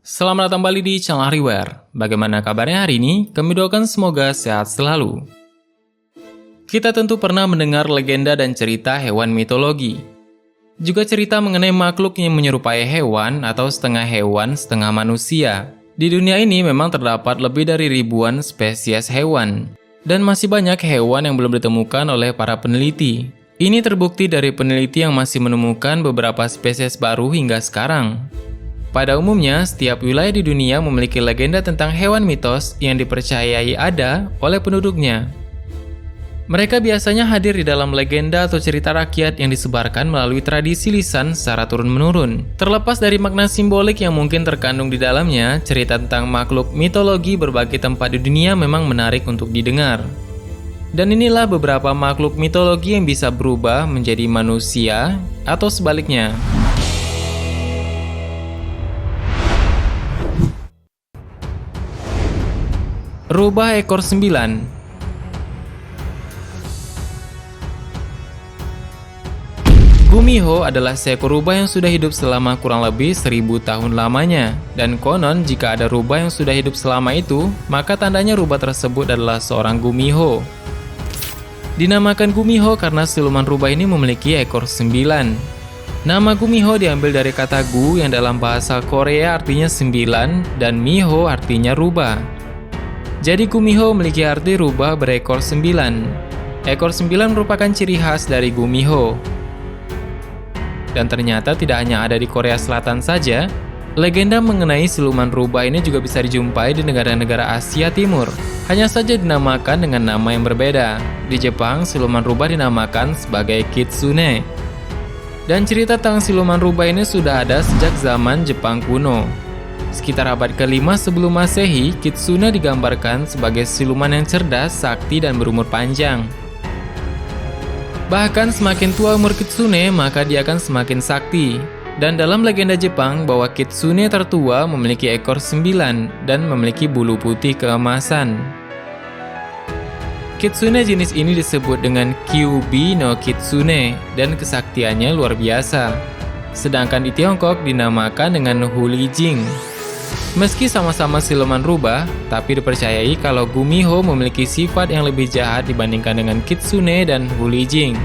Selamat datang kembali di channel Hariware. Bagaimana kabarnya hari ini? Kami doakan semoga sehat selalu. Kita tentu pernah mendengar legenda dan cerita hewan mitologi. Juga cerita mengenai makhluk yang menyerupai hewan atau setengah hewan, setengah manusia. Di dunia ini memang terdapat lebih dari ribuan spesies hewan. Dan masih banyak hewan yang belum ditemukan oleh para peneliti. Ini terbukti dari peneliti yang masih menemukan beberapa spesies baru hingga sekarang. Pada umumnya, setiap wilayah di dunia memiliki legenda tentang hewan mitos yang dipercayai ada oleh penduduknya. Mereka biasanya hadir di dalam legenda atau cerita rakyat yang disebarkan melalui tradisi lisan secara turun-menurun. Terlepas dari makna simbolik yang mungkin terkandung di dalamnya, cerita tentang makhluk mitologi berbagai tempat di dunia memang menarik untuk didengar. Dan inilah beberapa makhluk mitologi yang bisa berubah menjadi manusia atau sebaliknya. Rubah ekor 9. Gumiho adalah seekor rubah yang sudah hidup selama kurang lebih 1000 tahun lamanya. Dan konon jika ada rubah yang sudah hidup selama itu, maka tandanya rubah tersebut adalah seorang Gumiho. Dinamakan Gumiho karena siluman rubah ini memiliki ekor 9. Nama Gumiho diambil dari kata gu yang dalam bahasa Korea artinya 9 dan miho artinya rubah. Jadi Gumiho memiliki arti rubah berekor 9. Ekor 9 merupakan ciri khas dari Gumiho. Dan ternyata tidak hanya ada di Korea Selatan saja, legenda mengenai siluman rubah ini juga bisa dijumpai di negara-negara Asia Timur. Hanya saja dinamakan dengan nama yang berbeda. Di Jepang, siluman rubah dinamakan sebagai kitsune. Dan cerita tentang siluman rubah ini sudah ada sejak zaman Jepang kuno. Sekitar abad ke-5 sebelum Masehi, kitsune digambarkan sebagai siluman yang cerdas, sakti, dan berumur panjang. Bahkan semakin tua umur kitsune, maka dia akan semakin sakti. Dan dalam legenda Jepang bahwa kitsune tertua memiliki ekor 9 dan memiliki bulu putih keemasan. Kitsune jenis ini disebut dengan Kyuubi no Kitsune dan kesaktiannya luar biasa. Sedangkan di Tiongkok dinamakan dengan Hulijing. Meski sama-sama siluman rubah, tapi dipercayai kalau Gumiho memiliki sifat yang lebih jahat dibandingkan dengan Kitsune dan Hulijing.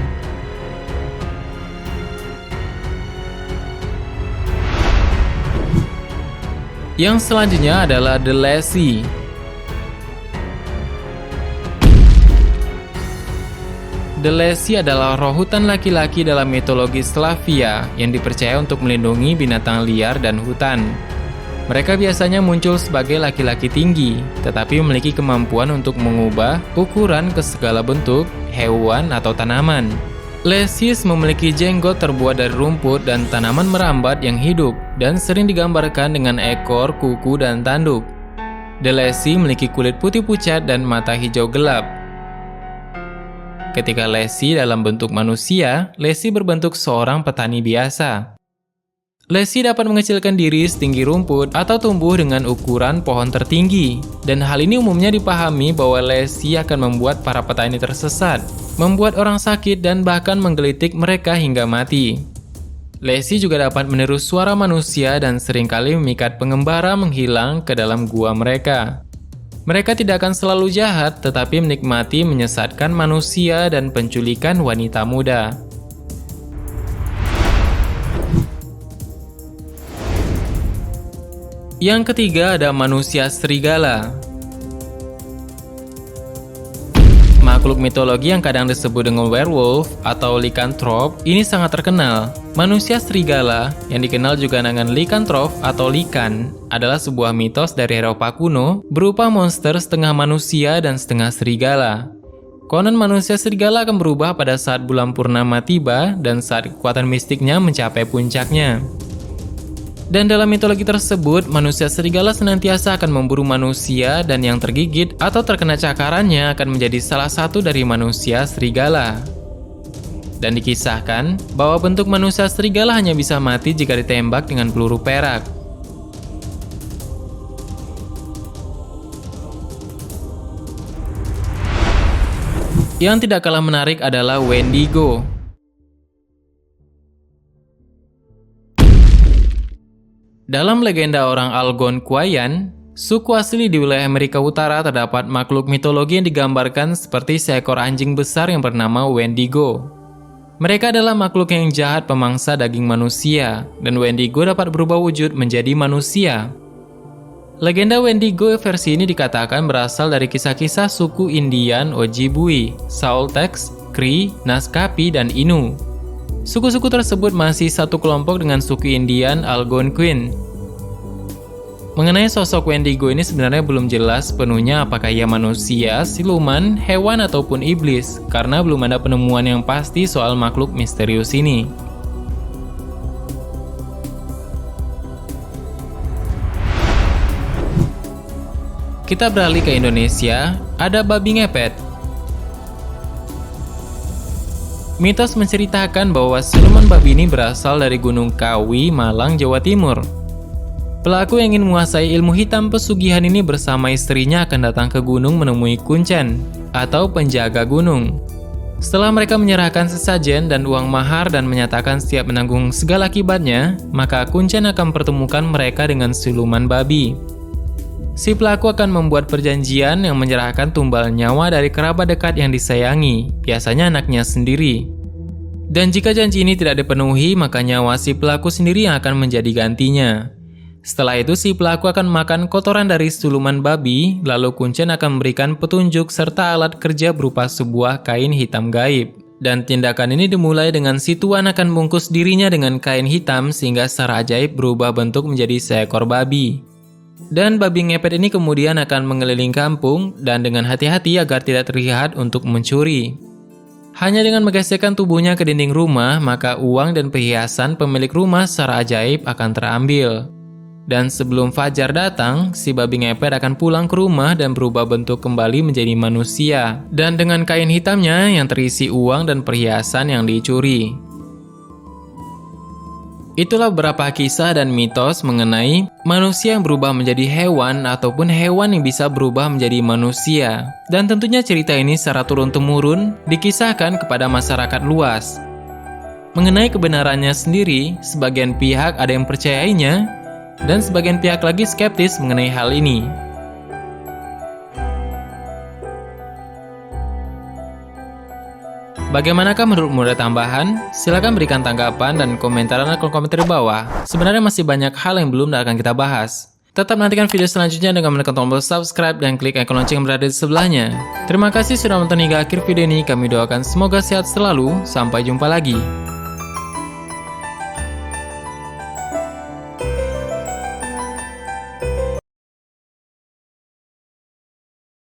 Yang selanjutnya adalah The Lassie. The Lassie adalah roh hutan laki-laki dalam mitologi Slavia yang dipercaya untuk melindungi binatang liar dan hutan. Mereka biasanya muncul sebagai laki-laki tinggi, tetapi memiliki kemampuan untuk mengubah ukuran ke segala bentuk, hewan atau tanaman. Lassies memiliki jenggot terbuat dari rumput dan tanaman merambat yang hidup, dan sering digambarkan dengan ekor, kuku, dan tanduk. The Lassie memiliki kulit putih pucat dan mata hijau gelap. Ketika Lassie dalam bentuk manusia, Lassie berbentuk seorang petani biasa. Lassie dapat mengecilkan diri setinggi rumput atau tumbuh dengan ukuran pohon tertinggi. Dan hal ini umumnya dipahami bahwa Lassie akan membuat para petani tersesat, membuat orang sakit dan bahkan menggelitik mereka hingga mati. Lassie juga dapat meniru suara manusia dan seringkali memikat pengembara menghilang ke dalam gua mereka. Mereka tidak akan selalu jahat, tetapi menikmati menyesatkan manusia dan penculikan wanita muda. Yang ketiga ada manusia serigala. Makhluk mitologi yang kadang disebut dengan werewolf atau lycanthrope ini sangat terkenal. Manusia serigala, yang dikenal juga dengan lycanthrope atau lycan, adalah sebuah mitos dari Eropa kuno berupa monster setengah manusia dan setengah serigala. Konon manusia serigala akan berubah pada saat bulan purnama tiba dan saat kekuatan mistiknya mencapai puncaknya. Dan dalam mitologi tersebut, manusia serigala senantiasa akan memburu manusia dan yang tergigit atau terkena cakarannya akan menjadi salah satu dari manusia serigala. Dan dikisahkan bahwa bentuk manusia serigala hanya bisa mati jika ditembak dengan peluru perak. Yang tidak kalah menarik adalah Wendigo. Dalam legenda orang Algonquian, suku asli di wilayah Amerika Utara terdapat makhluk mitologi yang digambarkan seperti seekor anjing besar yang bernama Wendigo. Mereka adalah makhluk yang jahat pemangsa daging manusia, dan Wendigo dapat berubah wujud menjadi manusia. Legenda Wendigo versi ini dikatakan berasal dari kisah-kisah suku Indian Ojibwe, Saltex, Cree, Naskapi, dan Innu. Suku-suku tersebut masih satu kelompok dengan suku Indian Algonquin. Mengenai sosok Wendigo ini sebenarnya belum jelas sepenuhnya apakah ia manusia, siluman, hewan, ataupun iblis, karena belum ada penemuan yang pasti soal makhluk misterius ini. Kita beralih ke Indonesia, ada babi ngepet. Mitos menceritakan bahwa siluman babi ini berasal dari Gunung Kawi, Malang, Jawa Timur. Pelaku yang ingin menguasai ilmu hitam pesugihan ini bersama istrinya akan datang ke gunung menemui kuncen, atau penjaga gunung. Setelah mereka menyerahkan sesajen dan uang mahar dan menyatakan siap menanggung segala akibatnya, maka kuncen akan mempertemukan mereka dengan siluman babi. Si pelaku akan membuat perjanjian yang menyerahkan tumbal nyawa dari kerabat dekat yang disayangi, biasanya anaknya sendiri. Dan jika janji ini tidak dipenuhi, maka nyawa si pelaku sendiri yang akan menjadi gantinya. Setelah itu si pelaku akan makan kotoran dari siluman babi, lalu kuncen akan memberikan petunjuk serta alat kerja berupa sebuah kain hitam gaib. Dan tindakan ini dimulai dengan si tuan akan membungkus dirinya dengan kain hitam sehingga secara ajaib berubah bentuk menjadi seekor babi. Dan babi ngepet ini kemudian akan mengelilingi kampung dan dengan hati-hati agar tidak terlihat untuk mencuri. Hanya dengan menggesekkan tubuhnya ke dinding rumah, maka uang dan perhiasan pemilik rumah secara ajaib akan terambil. Dan sebelum fajar datang, si babi ngepet akan pulang ke rumah dan berubah bentuk kembali menjadi manusia. Dan dengan kain hitamnya yang terisi uang dan perhiasan yang dicuri. Itulah beberapa kisah dan mitos mengenai manusia yang berubah menjadi hewan ataupun hewan yang bisa berubah menjadi manusia. Dan tentunya cerita ini secara turun-temurun dikisahkan kepada masyarakat luas. Mengenai kebenarannya sendiri, sebagian pihak ada yang percayainya, dan sebagian pihak lagi skeptis mengenai hal ini. Bagaimanakah menurutmu ada tambahan? Silahkan berikan tanggapan dan komentar di kolom komentar di bawah. Sebenarnya masih banyak hal yang belum akan kita bahas. Tetap nantikan video selanjutnya dengan menekan tombol subscribe dan klik icon lonceng yang berada di sebelahnya. Terima kasih sudah menonton hingga akhir video ini. Kami doakan semoga sehat selalu. Sampai jumpa lagi.